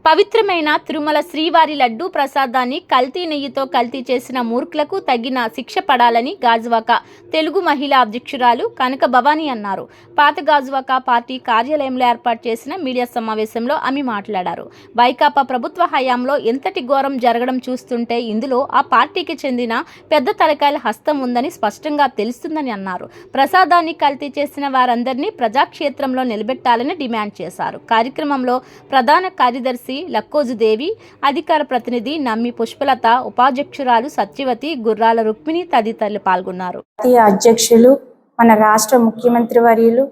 పవిత్రమైన తిరుమల శ్రీవారి లడ్డూ ప్రసాదాన్ని కల్తీ నెయ్యితో కల్తీ చేసిన మూర్ఖులకు తగిన శిక్ష పడాలని గాజువాక తెలుగు మహిళా అధ్యక్షురాలు కనక భవానీ అన్నారు. పాత గాజువాక పార్టీ కార్యాలయంలో ఏర్పాటు చేసిన మీడియా సమావేశంలో ఆమె మాట్లాడారు. వైకాపా ప్రభుత్వ హయాంలో ఎంతటి ఘోరం జరగడం చూస్తుంటే ఇందులో ఆ పార్టీకి చెందిన పెద్ద తలకాయల హస్తం ఉందని స్పష్టంగా తెలుస్తుందని అన్నారు. ప్రసాదాన్ని కల్తీ చేసిన వారందరినీ ప్రజాక్షేత్రంలో నిలబెట్టాలని డిమాండ్ చేశారు. కార్యక్రమంలో ప్రధాన కార్యదర్శి లక్కోజుదేవి, అధికార ప్రతినిధి నమ్మి పుష్పలత, ఉపాధ్యక్షురాలు సత్యవతి, గుర్రాల రుక్మిణి తదితరులు పాల్గొన్నారు. అధ్యక్షులు మన రాష్ట్ర ముఖ్యమంత్రి వర్యులు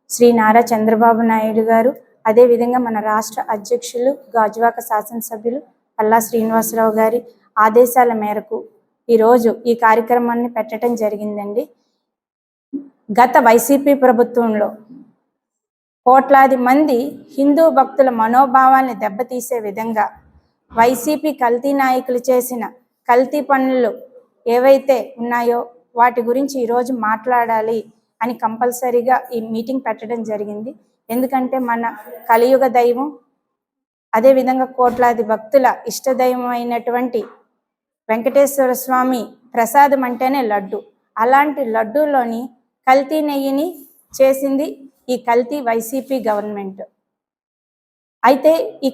శ్రీ నారా చంద్రబాబు నాయుడు గారు, అదేవిధంగా మన రాష్ట్ర అధ్యక్షులు గాజువాక శాసనసభ్యులు పల్లా శ్రీనివాసరావు గారి ఆదేశాల మేరకు ఈరోజు ఈ కార్యక్రమాన్ని పెట్టడం జరిగిందండి. గత వైసీపీ ప్రభుత్వంలో కోట్లాది మంది హిందూ భక్తుల మనోభావాల్ని దెబ్బతీసే విధంగా వైసీపీ కల్తీ నాయకులు చేసిన కల్తీ పనులు ఏవైతే ఉన్నాయో వాటి గురించి ఈరోజు మాట్లాడాలి అని కంపల్సరీగా ఈ మీటింగ్ పెట్టడం జరిగింది. ఎందుకంటే మన కలియుగ దైవం, అదేవిధంగా కోట్లాది భక్తుల ఇష్టదైవం అయినటువంటి వెంకటేశ్వర స్వామి ప్రసాదం అంటేనే లడ్డు. అలాంటి లడ్డూలోని కల్తీ నెయ్యిని చేసింది ఈ కల్తీ వైసీపీ గవర్నమెంట్. అయితే ఈ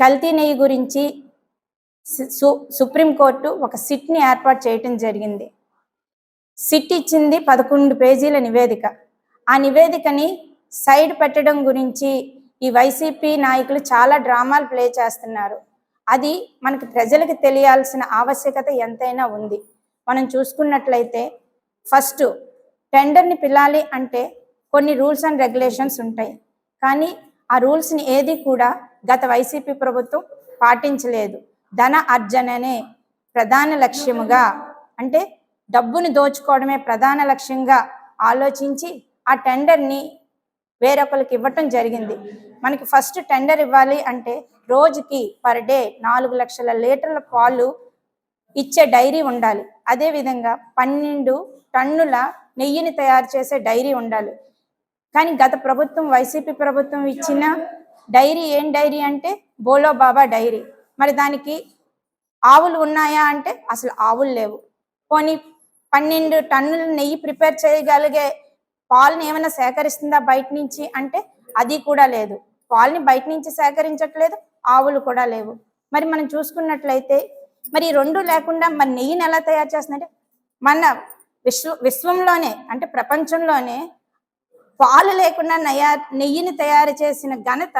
కల్తీ నెయ్యి గురించి సుప్రీంకోర్టు ఒక సిట్ని ఏర్పాటు చేయటం జరిగింది. సిట్ ఇచ్చింది 11 పేజీల నివేదిక. ఆ నివేదికని సైడ్ పెట్టడం గురించి ఈ వైసీపీ నాయకులు చాలా డ్రామాలు ప్లే చేస్తున్నారు. అది మనకి ప్రజలకు తెలియాల్సిన ఆవశ్యకత ఎంతైనా ఉంది. మనం చూసుకున్నట్లయితే ఫస్ట్ టెండర్ని పిలాలి అంటే కొన్ని రూల్స్ అండ్ రెగ్యులేషన్స్ ఉంటాయి. కానీ ఆ రూల్స్ని ఏది కూడా గత వైసీపీ ప్రభుత్వం పాటించలేదు. ధన అర్జననే ప్రధాన లక్ష్యముగా, అంటే డబ్బును దోచుకోవడమే ప్రధాన లక్ష్యంగా ఆలోచించి ఆ టెండర్ని వేరొకరికి ఇవ్వటం జరిగింది. మనకి ఫస్ట్ టెండర్ ఇవ్వాలి అంటే రోజుకి పర్ డే 4 లక్షల లీటర్ల పాలు ఇచ్చే డైరీ ఉండాలి. అదేవిధంగా 12 టన్నుల నెయ్యిని తయారు చేసే డైరీ ఉండాలి. కానీ గత ప్రభుత్వం, వైసీపీ ప్రభుత్వం ఇచ్చిన డైరీ ఏం డైరీ అంటే బోలో బాబా డైరీ. మరి దానికి ఆవులు ఉన్నాయా అంటే అసలు ఆవులు లేవు. పోనీ 12 టన్నుల నెయ్యి ప్రిపేర్ చేయగలిగే పాలని ఏమైనా సేకరిస్తుందా బయట నుంచి అంటే అది కూడా లేదు. పాలని బయట నుంచి సేకరించట్లేదు, ఆవులు కూడా లేవు. మరి మనం చూసుకున్నట్లయితే మరి ఈ రెండు లేకుండా మరి నెయ్యిని ఎలా తయారు చేస్తుందంటే మన విశ్వంలోనే అంటే ప్రపంచంలోనే పాలు లేకుండా నెయ్యిని తయారు చేసిన ఘనత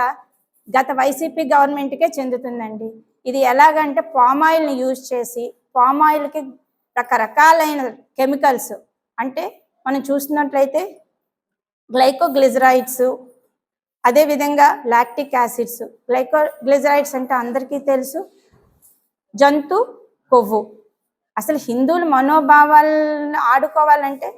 గత వైసీపీ గవర్నమెంట్కే చెందుతుందండి. ఇది ఎలాగంటే పామాయిల్ని యూజ్ చేసి, పామాయిల్కి రకరకాలైన కెమికల్స్, అంటే మనం చూస్తున్నట్లయితే గ్లైకోగ్లిజరైడ్స్, అదేవిధంగా లాక్టిక్ యాసిడ్స్. గ్లైకోగ్లిజరైడ్స్ అంటే అందరికీ తెలుసు జంతు కొవ్వు. అసలు హిందువుల మనోభావాలను ఆడుకోవాలంటే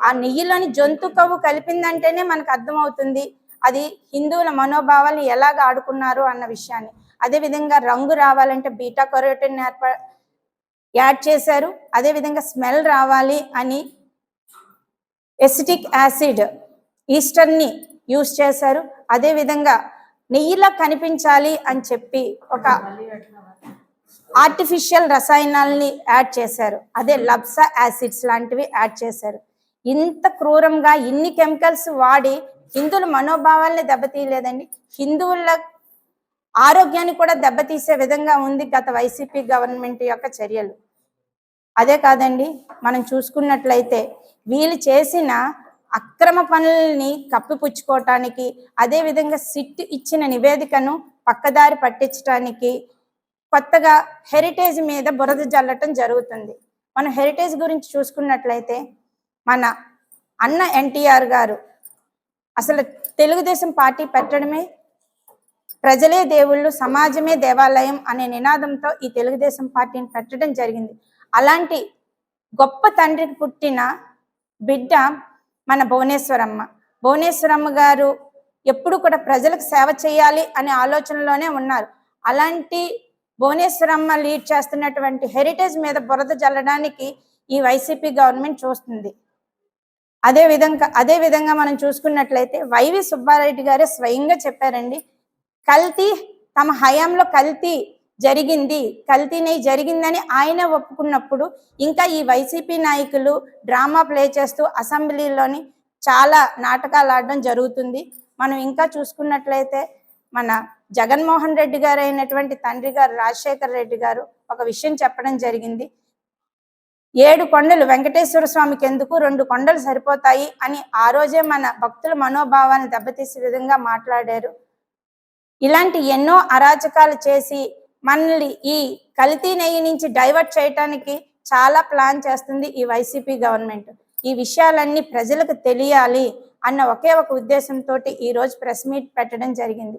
ఆ నెయ్యిలోని జంతు కొవ్వు కలిపిందంటేనే మనకు అర్థమవుతుంది అది హిందువుల మనోభావాలను ఎలాగ ఆడుకున్నారు అన్న విషయాన్ని. అదేవిధంగా రంగు రావాలంటే బీటా కెరోటిన్ యాడ్ చేశారు. అదేవిధంగా స్మెల్ రావాలి అని ఎసిటిక్ యాసిడ్, ఈస్టర్ని యూజ్ చేశారు. అదేవిధంగా నెయ్యిలా కనిపించాలి అని చెప్పి ఒక ఆర్టిఫిషియల్ రసాయనాలని యాడ్ చేశారు. అదే లబ్సా యాసిడ్స్ లాంటివి యాడ్ చేశారు. ఇంత క్రూరంగా ఇన్ని కెమికల్స్ వాడి హిందువుల మనోభావాల్ని దెబ్బతీయలేదండి, హిందువుల ఆరోగ్యాన్ని కూడా దెబ్బతీసే విధంగా ఉంది గత వైసీపీ గవర్నమెంట్ యొక్క చర్యలు. అదే కాదండి, మనం చూసుకున్నట్లయితే వీళ్ళు చేసిన అక్రమ పనులని కప్పిపుచ్చుకోవటానికి, అదేవిధంగా సిట్ ఇచ్చిన నివేదికను పక్కదారి పట్టించడానికి కొత్తగా హెరిటేజ్ మీద బురద జల్లటం జరుగుతుంది. మనం హెరిటేజ్ గురించి చూసుకున్నట్లయితే మన అన్న ఎన్టీఆర్ గారు అసలు తెలుగుదేశం పార్టీ పెట్టడమే ప్రజలే దేవుళ్ళు, సమాజమే దేవాలయం అనే నినాదంతో ఈ తెలుగుదేశం పార్టీని పెట్టడం జరిగింది. అలాంటి గొప్ప తండ్రికి పుట్టిన బిడ్డ మన భువనేశ్వరమ్మ. భువనేశ్వరమ్మ గారు ఎప్పుడు కూడా ప్రజలకు సేవ చేయాలి అనే ఆలోచనలోనే ఉన్నారు. అలాంటి భువనేశ్వరమ్మ లీడ్ చేస్తున్నటువంటి హెరిటేజ్ మీద బురద జల్లడానికి ఈ వైసీపీ గవర్నమెంట్ చూస్తుంది. అదే విధంగా మనం చూసుకున్నట్లయితే వైవి సుబ్బారెడ్డి గారే స్వయంగా చెప్పారండి, కల్తీ తమ హయాంలో కల్తీ నెయ్యి జరిగిందని ఆయనే ఒప్పుకున్నప్పుడు ఇంకా ఈ వైసీపీ నాయకులు డ్రామా ప్లే చేస్తూ అసెంబ్లీలోని చాలా నాటకాలు ఆడడం జరుగుతుంది. మనం ఇంకా చూసుకున్నట్లయితే మన జగన్మోహన్ రెడ్డి గారు అయినటువంటి తండ్రి గారు రాజశేఖర రెడ్డి గారు ఒక విషయం చెప్పడం జరిగింది. 7 కొండలు వెంకటేశ్వర స్వామికి ఎందుకు 2 కొండలు సరిపోతాయి అని ఆ రోజే మన భక్తుల మనోభావాన్ని దెబ్బతీసే విధంగా మాట్లాడారు. ఇలాంటి ఎన్నో అరాచకాలు చేసి మనల్ని ఈ కల్తీ నెయ్యి నుంచి డైవర్ట్ చేయటానికి చాలా ప్లాన్ చేస్తుంది ఈ వైసీపీ గవర్నమెంట్. ఈ విషయాలన్నీ ప్రజలకు తెలియాలి అన్న ఒకే ఒక ఉద్దేశంతో ఈ రోజు ప్రెస్ మీట్ పెట్టడం జరిగింది.